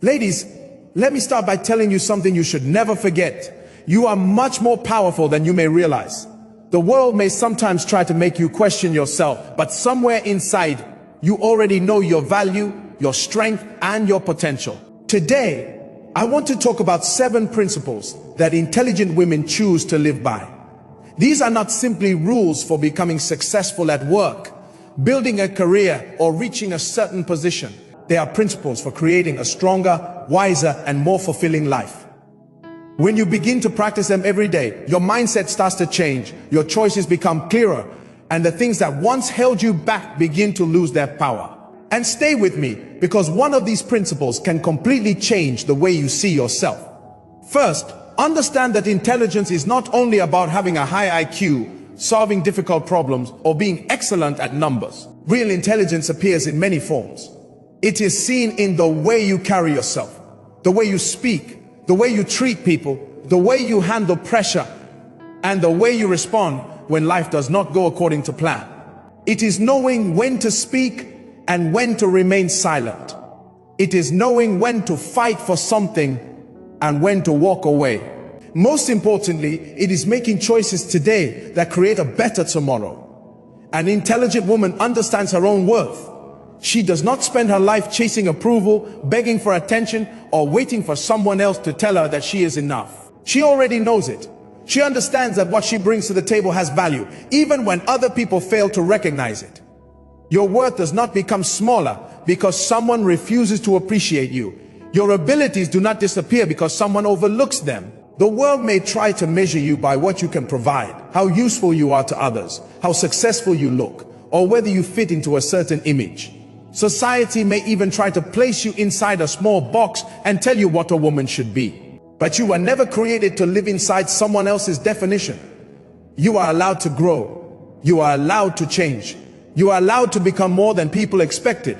Ladies, let me start by telling you something you should never forget. You are much more powerful than you may realize. The world may sometimes try to make you question yourself, but somewhere inside, you already know your value, your strength, and your potential. Today, I want to talk about 7 principles that intelligent women choose to live by. These are not simply rules for becoming successful at work, building a career, or reaching a certain position. They are principles for creating a stronger, wiser, and more fulfilling life. When you begin to practice them every day, your mindset starts to change, your choices become clearer, and the things that once held you back begin to lose their power. And stay with me, because one of these principles can completely change the way you see yourself. First, understand that intelligence is not only about having a high IQ, solving difficult problems, or being excellent at numbers. Real intelligence appears in many forms. It is seen in the way you carry yourself, the way you speak, the way you treat people, the way you handle pressure, and the way you respond when life does not go according to plan. It is knowing when to speak and when to remain silent. It is knowing when to fight for something and when to walk away. Most importantly, it is making choices today that create a better tomorrow. An intelligent woman understands her own worth. She does not spend her life chasing approval, begging for attention, or waiting for someone else to tell her that she is enough. She already knows it. She understands that what she brings to the table has value, even when other people fail to recognize it. Your worth does not become smaller because someone refuses to appreciate you. Your abilities do not disappear because someone overlooks them. The world may try to measure you by what you can provide, how useful you are to others, how successful you look, or whether you fit into a certain image. Society may even try to place you inside a small box and tell you what a woman should be. But you were never created to live inside someone else's definition. You are allowed to grow. You are allowed to change. You are allowed to become more than people expected.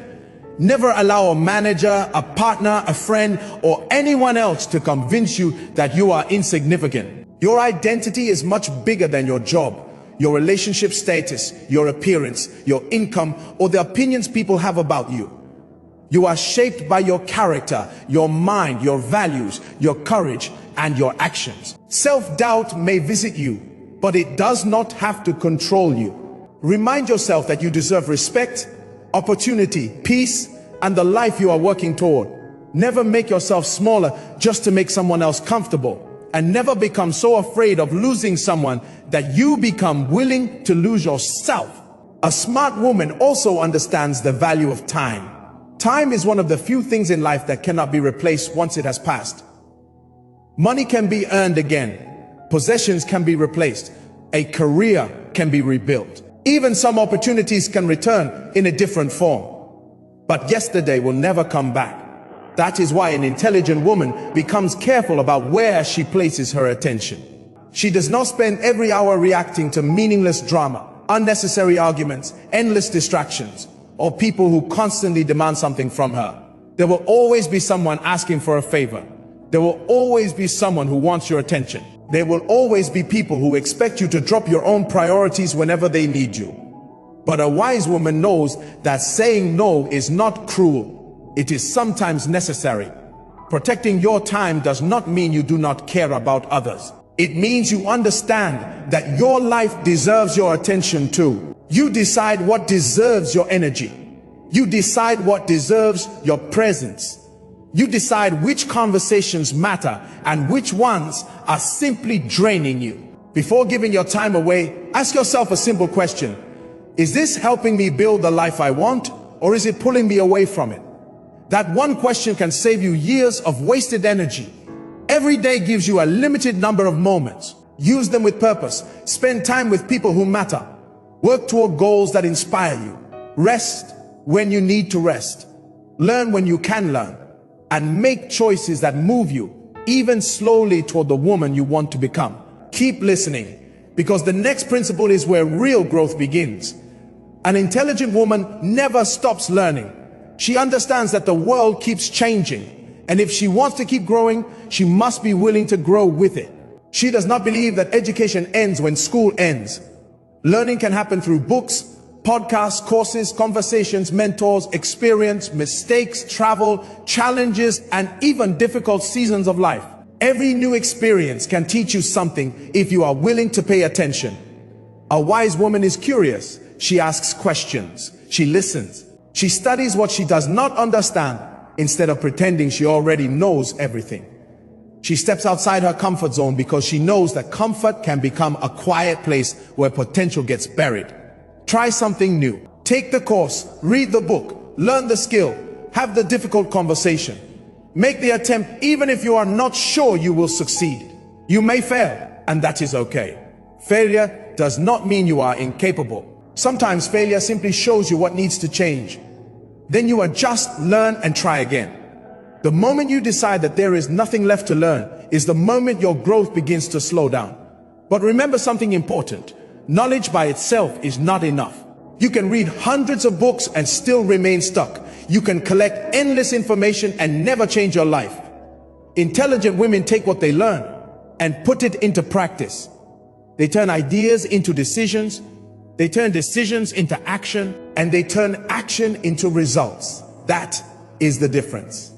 Never allow a manager, a partner, a friend, or anyone else to convince you that you are insignificant. Your identity is much bigger than your job, your relationship status, your appearance, your income, or the opinions people have about you. You are shaped by your character, your mind, your values, your courage, and your actions. Self-doubt may visit you, but it does not have to control you. Remind yourself that you deserve respect, opportunity, peace, and the life you are working toward. Never make yourself smaller just to make someone else comfortable. And never become so afraid of losing someone that you become willing to lose yourself. A smart woman also understands the value of time. Time is one of the few things in life that cannot be replaced once it has passed. Money can be earned again. Possessions can be replaced. A career can be rebuilt. Even some opportunities can return in a different form. But yesterday will never come back. That is why an intelligent woman becomes careful about where she places her attention. She does not spend every hour reacting to meaningless drama, unnecessary arguments, endless distractions, or people who constantly demand something from her. There will always be someone asking for a favor. There will always be someone who wants your attention. There will always be people who expect you to drop your own priorities whenever they need you. But a wise woman knows that saying no is not cruel. It is sometimes necessary. Protecting your time does not mean you do not care about others. It means you understand that your life deserves your attention too. You decide what deserves your energy. You decide what deserves your presence. You decide which conversations matter and which ones are simply draining you. Before giving your time away, ask yourself a simple question. Is this helping me build the life I want, or is it pulling me away from it? That one question can save you years of wasted energy. Every day gives you a limited number of moments. Use them with purpose. Spend time with people who matter. Work toward goals that inspire you. Rest when you need to rest. Learn when you can learn. And make choices that move you, even slowly, toward the woman you want to become. Keep listening, because the next principle is where real growth begins. An intelligent woman never stops learning. She understands that the world keeps changing, and if she wants to keep growing, she must be willing to grow with it. She does not believe that education ends when school ends. Learning can happen through books, Podcasts, courses, conversations, mentors, experience, mistakes, travel, challenges, and even difficult seasons of life. Every new experience can teach you something if you are willing to pay attention. A wise woman is curious. She asks questions. She listens. She studies what she does not understand instead of pretending she already knows everything. She steps outside her comfort zone because she knows that comfort can become a quiet place where potential gets buried. Try something new. Take the course, read the book, learn the skill, have the difficult conversation. Make the attempt even if you are not sure you will succeed. You may fail, and that is okay. Failure does not mean you are incapable. Sometimes failure simply shows you what needs to change. Then you adjust, learn, and try again. The moment you decide that there is nothing left to learn is the moment your growth begins to slow down. But remember something important. Knowledge by itself is not enough. You can read hundreds of books and still remain stuck. You can collect endless information and never change your life. Intelligent women take what they learn and put it into practice. They turn ideas into decisions. They turn decisions into action, and they turn action into results. That is the difference.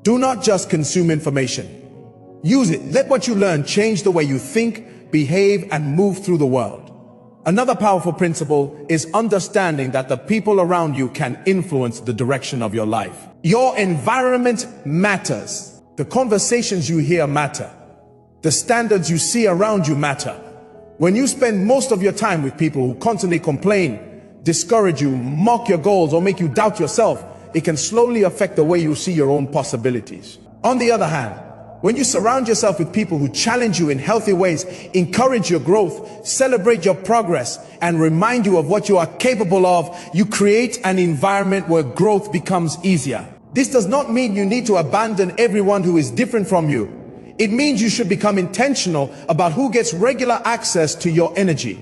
Do not just consume information. Use it. Let what you learn change the way you think, behave, and move through the world. Another powerful principle is understanding that the people around you can influence the direction of your life. Your environment matters. The conversations you hear matter. The standards you see around you matter. When you spend most of your time with people who constantly complain, discourage you, mock your goals, or make you doubt yourself, it can slowly affect the way you see your own possibilities. On the other hand, when you surround yourself with people who challenge you in healthy ways, encourage your growth, celebrate your progress, and remind you of what you are capable of, you create an environment where growth becomes easier. This does not mean you need to abandon everyone who is different from you. It means you should become intentional about who gets regular access to your energy.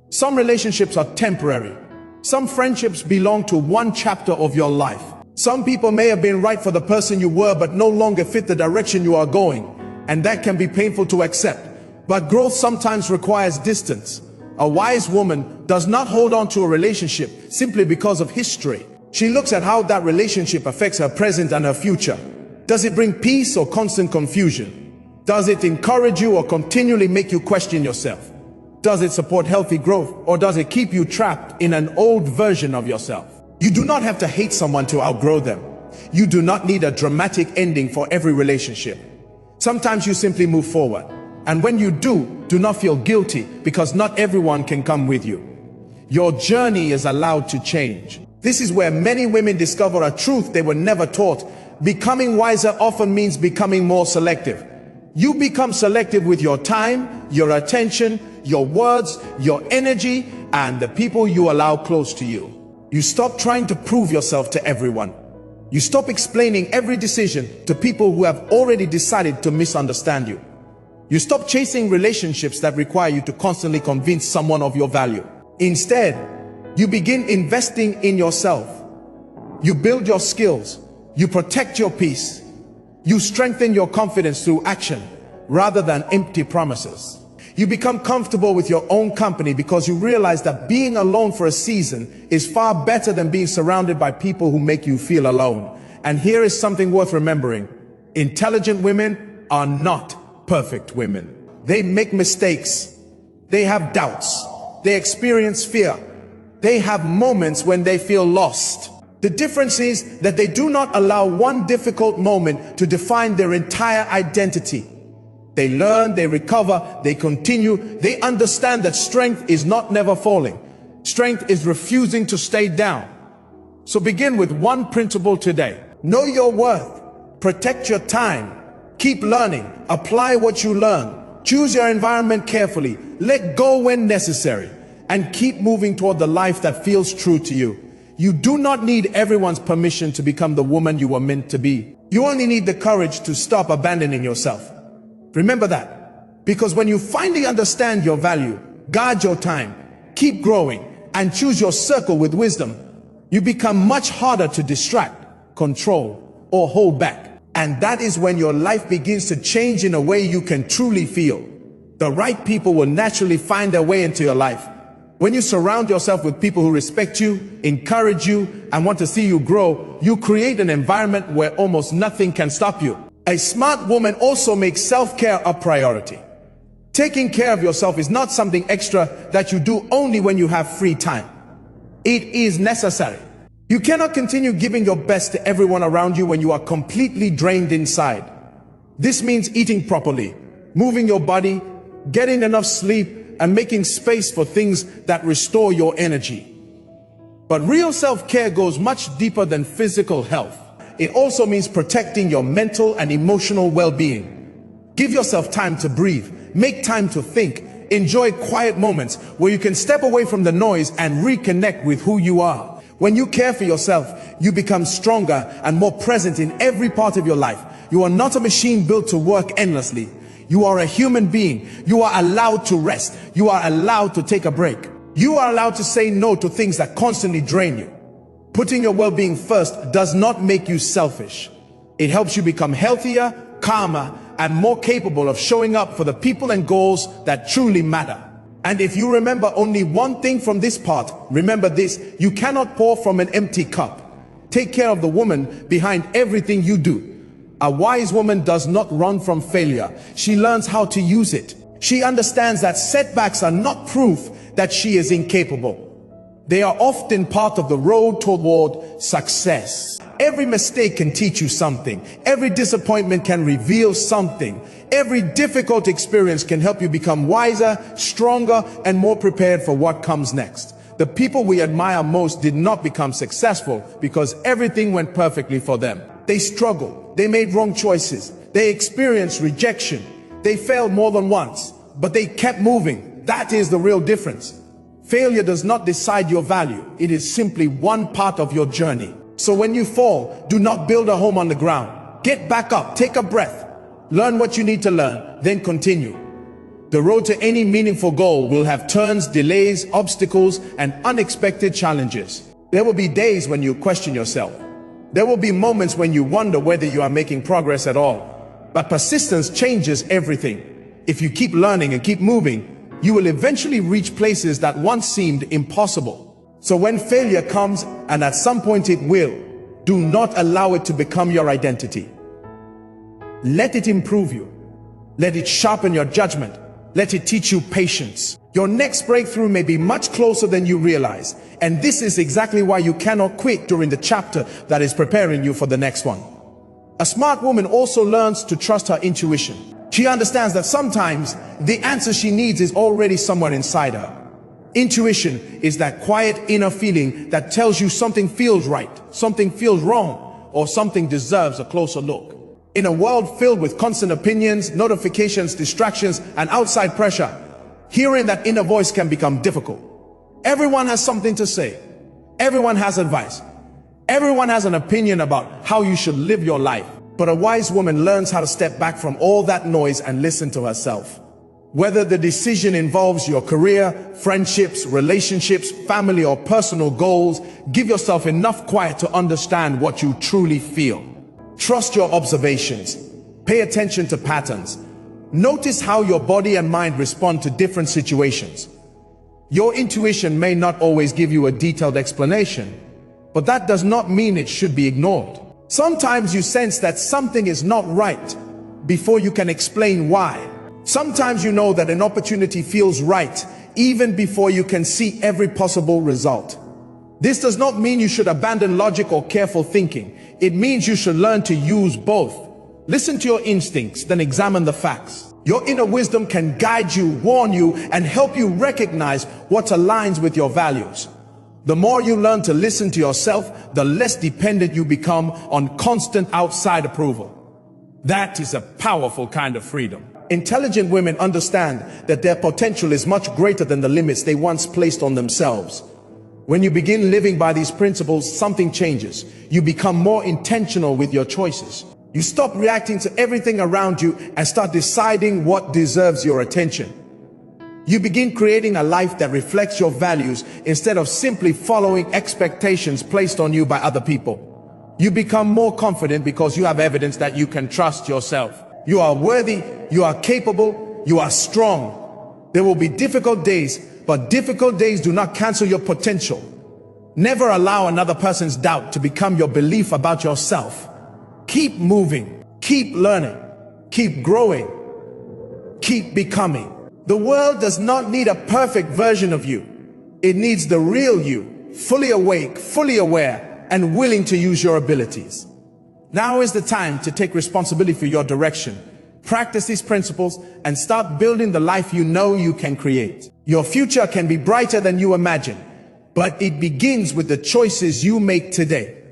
Some relationships are temporary. Some friendships belong to one chapter of your life. Some people may have been right for the person you were, but no longer fit the direction you are going. And that can be painful to accept. But growth sometimes requires distance. A wise woman does not hold on to a relationship simply because of history. She looks at how that relationship affects her present and her future. Does it bring peace or constant confusion? Does it encourage you or continually make you question yourself? Does it support healthy growth, or does it keep you trapped in an old version of yourself? You do not have to hate someone to outgrow them. You do not need a dramatic ending for every relationship. Sometimes you simply move forward. And when you do not feel guilty, because not everyone can come with you. Your journey is allowed to change. This is where many women discover a truth they were never taught. Becoming wiser often means becoming more selective. You become selective with your time, your attention, your words, your energy, and the people you allow close to you. You stop trying to prove yourself to everyone. You stop explaining every decision to people who have already decided to misunderstand you. You stop chasing relationships that require you to constantly convince someone of your value. Instead, you begin investing in yourself. You build your skills. You protect your peace. You strengthen your confidence through action rather than empty promises. You become comfortable with your own company because you realize that being alone for a season is far better than being surrounded by people who make you feel alone. And here is something worth remembering. Intelligent women are not perfect women. They make mistakes. They have doubts. They experience fear. They have moments when they feel lost. The difference is that they do not allow one difficult moment to define their entire identity. They learn, they recover, they continue. They understand that strength is not never falling. Strength is refusing to stay down. So begin with one principle today. Know your worth. Protect your time. Keep learning. Apply what you learn. Choose your environment carefully. Let go when necessary. And keep moving toward the life that feels true to you. You do not need everyone's permission to become the woman you were meant to be. You only need the courage to stop abandoning yourself. Remember that, because when you finally understand your value, guard your time, keep growing, and choose your circle with wisdom, you become much harder to distract, control, or hold back. And that is when your life begins to change in a way you can truly feel. The right people will naturally find their way into your life. When you surround yourself with people who respect you, encourage you, and want to see you grow, you create an environment where almost nothing can stop you. A smart woman also makes self-care a priority. Taking care of yourself is not something extra that you do only when you have free time. It is necessary. You cannot continue giving your best to everyone around you when you are completely drained inside. This means eating properly, moving your body, getting enough sleep, and making space for things that restore your energy. But real self-care goes much deeper than physical health. It also means protecting your mental and emotional well-being. Give yourself time to breathe, make time to think, enjoy quiet moments where you can step away from the noise and reconnect with who you are. When you care for yourself, you become stronger and more present in every part of your life. You are not a machine built to work endlessly. You are a human being. You are allowed to rest. You are allowed to take a break. You are allowed to say no to things that constantly drain you. Putting your well-being first does not make you selfish. It helps you become healthier, calmer, and more capable of showing up for the people and goals that truly matter. And if you remember only one thing from this part, remember this: you cannot pour from an empty cup. Take care of the woman behind everything you do. A wise woman does not run from failure. She learns how to use it. She understands that setbacks are not proof that she is incapable. They are often part of the road toward success. Every mistake can teach you something. Every disappointment can reveal something. Every difficult experience can help you become wiser, stronger, and more prepared for what comes next. The people we admire most did not become successful because everything went perfectly for them. They struggled, they made wrong choices, they experienced rejection, they failed more than once, but they kept moving. That is the real difference. Failure does not decide your value. It is simply one part of your journey. So when you fall, do not build a home on the ground. Get back up, take a breath, learn what you need to learn, then continue. The road to any meaningful goal will have turns, delays, obstacles, and unexpected challenges. There will be days when you question yourself. There will be moments when you wonder whether you are making progress at all. But persistence changes everything. If you keep learning and keep moving, you will eventually reach places that once seemed impossible. So when failure comes, and at some point it will, do not allow it to become your identity. Let it improve you. Let it sharpen your judgment. Let it teach you patience. Your next breakthrough may be much closer than you realize. And this is exactly why you cannot quit during the chapter that is preparing you for the next one. A smart woman also learns to trust her intuition. She understands that sometimes the answer she needs is already somewhere inside her. Intuition is that quiet inner feeling that tells you something feels right, something feels wrong, or something deserves a closer look. In a world filled with constant opinions, notifications, distractions, and outside pressure, hearing that inner voice can become difficult. Everyone has something to say. Everyone has advice. Everyone has an opinion about how you should live your life. But a wise woman learns how to step back from all that noise and listen to herself. Whether the decision involves your career, friendships, relationships, family, or personal goals, give yourself enough quiet to understand what you truly feel. Trust your observations. Pay attention to patterns. Notice how your body and mind respond to different situations. Your intuition may not always give you a detailed explanation, but that does not mean it should be ignored. Sometimes you sense that something is not right before you can explain why. Sometimes you know that an opportunity feels right even before you can see every possible result. This does not mean you should abandon logic or careful thinking. It means you should learn to use both. Listen to your instincts, then examine the facts. Your inner wisdom can guide you, warn you, and help you recognize what aligns with your values. The more you learn to listen to yourself, the less dependent you become on constant outside approval. That is a powerful kind of freedom. Intelligent women understand that their potential is much greater than the limits they once placed on themselves. When you begin living by these principles, something changes. You become more intentional with your choices. You stop reacting to everything around you and start deciding what deserves your attention. You begin creating a life that reflects your values instead of simply following expectations placed on you by other people. You become more confident because you have evidence that you can trust yourself. You are worthy, you are capable, you are strong. There will be difficult days, but difficult days do not cancel your potential. Never allow another person's doubt to become your belief about yourself. Keep moving, keep learning, keep growing, keep becoming. The world does not need a perfect version of you. It needs the real you, fully awake, fully aware, and willing to use your abilities. Now is the time to take responsibility for your direction. Practice these principles and start building the life you know you can create. Your future can be brighter than you imagine, but it begins with the choices you make today.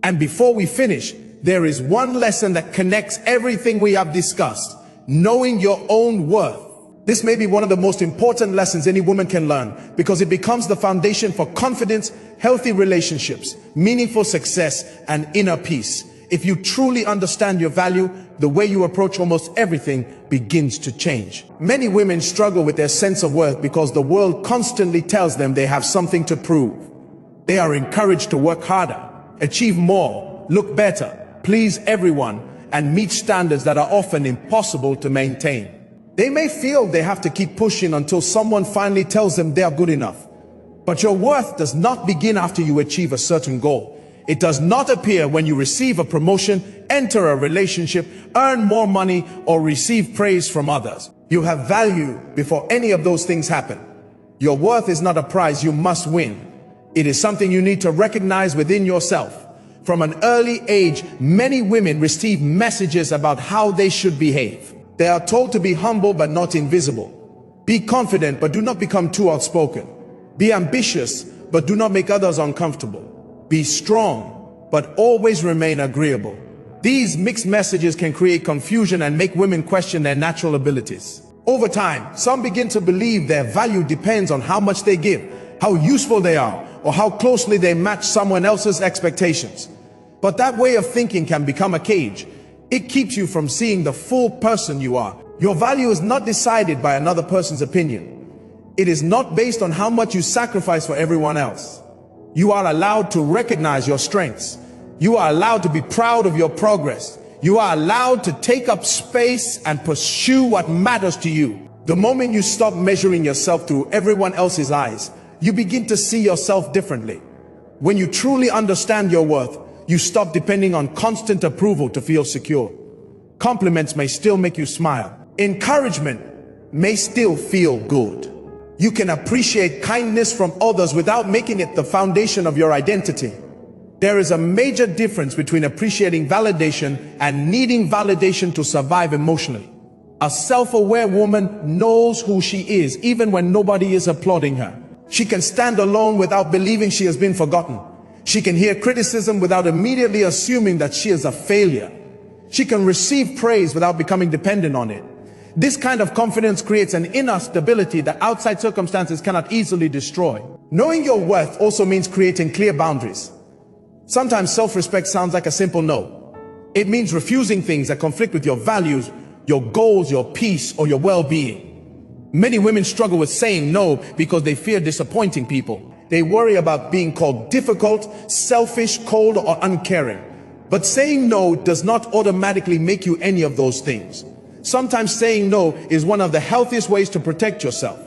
And before we finish, there is one lesson that connects everything we have discussed: knowing your own worth. This may be one of the most important lessons any woman can learn, because it becomes the foundation for confidence, healthy relationships, meaningful success, and inner peace. If you truly understand your value, the way you approach almost everything begins to change. Many women struggle with their sense of worth because the world constantly tells them they have something to prove. They are encouraged to work harder, achieve more, look better, please everyone, and meet standards that are often impossible to maintain. They may feel they have to keep pushing until someone finally tells them they are good enough. But your worth does not begin after you achieve a certain goal. It does not appear when you receive a promotion, enter a relationship, earn more money, or receive praise from others. You have value before any of those things happen. Your worth is not a prize you must win. It is something you need to recognize within yourself. From an early age, many women receive messages about how they should behave. They are told to be humble but not invisible. Be confident but do not become too outspoken. Be ambitious but do not make others uncomfortable. Be strong but always remain agreeable. These mixed messages can create confusion and make women question their natural abilities. Over time, some begin to believe their value depends on how much they give, how useful they are, or how closely they match someone else's expectations. But that way of thinking can become a cage. It keeps you from seeing the full person you are. Your value is not decided by another person's opinion. It is not based on how much you sacrifice for everyone else. You are allowed to recognize your strengths. You are allowed to be proud of your progress. You are allowed to take up space and pursue what matters to you. The moment you stop measuring yourself through everyone else's eyes, you begin to see yourself differently. When you truly understand your worth, you stop depending on constant approval to feel secure. Compliments may still make you smile. Encouragement may still feel good. You can appreciate kindness from others without making it the foundation of your identity. There is a major difference between appreciating validation and needing validation to survive emotionally. A self-aware woman knows who she is even when nobody is applauding her. She can stand alone without believing she has been forgotten. She can hear criticism without immediately assuming that she is a failure. She can receive praise without becoming dependent on it. This kind of confidence creates an inner stability that outside circumstances cannot easily destroy. Knowing your worth also means creating clear boundaries. Sometimes self-respect sounds like a simple no. It means refusing things that conflict with your values, your goals, your peace, or your well-being. Many women struggle with saying no because they fear disappointing people. They worry about being called difficult, selfish, cold, or uncaring. But saying no does not automatically make you any of those things. Sometimes saying no is one of the healthiest ways to protect yourself.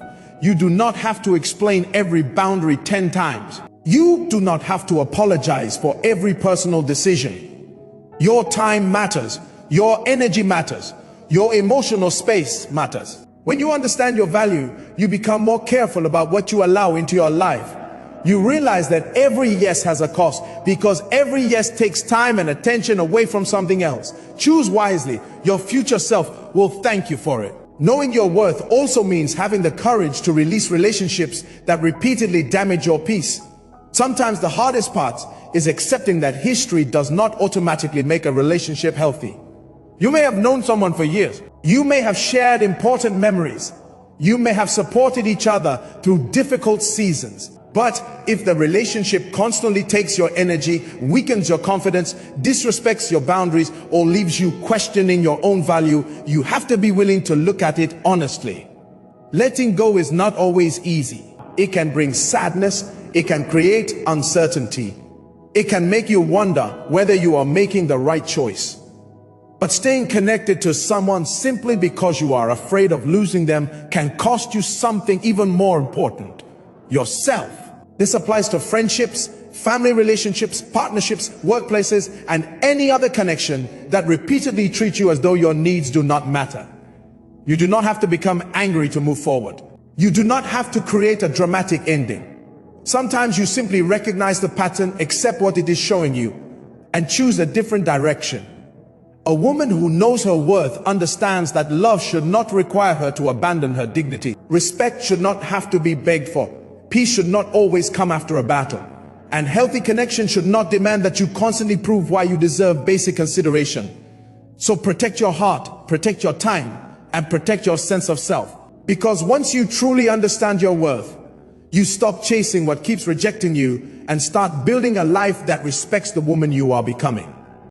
You do not have to explain every boundary 10 times. You do not have to apologize for every personal decision. Your time matters. Your energy matters. Your emotional space matters. When you understand your value, you become more careful about what you allow into your life. You realize that every yes has a cost, because every yes takes time and attention away from something else. Choose wisely. Your future self will thank you for it. Knowing your worth also means having the courage to release relationships that repeatedly damage your peace. Sometimes the hardest part is accepting that history does not automatically make a relationship healthy. You may have known someone for years. You may have shared important memories. You may have supported each other through difficult seasons. But if the relationship constantly takes your energy, weakens your confidence, disrespects your boundaries, or leaves you questioning your own value, you have to be willing to look at it honestly. Letting go is not always easy. It can bring sadness. It can create uncertainty. It can make you wonder whether you are making the right choice. But staying connected to someone simply because you are afraid of losing them can cost you something even more important: yourself. This applies to friendships, family relationships, partnerships, workplaces, and any other connection that repeatedly treat you as though your needs do not matter. You do not have to become angry to move forward. You do not have to create a dramatic ending. Sometimes you simply recognize the pattern, accept what it is showing you, and choose a different direction. A woman who knows her worth understands that love should not require her to abandon her dignity. Respect should not have to be begged for. Peace should not always come after a battle. And healthy connection should not demand that you constantly prove why you deserve basic consideration. So protect your heart, protect your time, and protect your sense of self. Because once you truly understand your worth, you stop chasing what keeps rejecting you and start building a life that respects the woman you are becoming.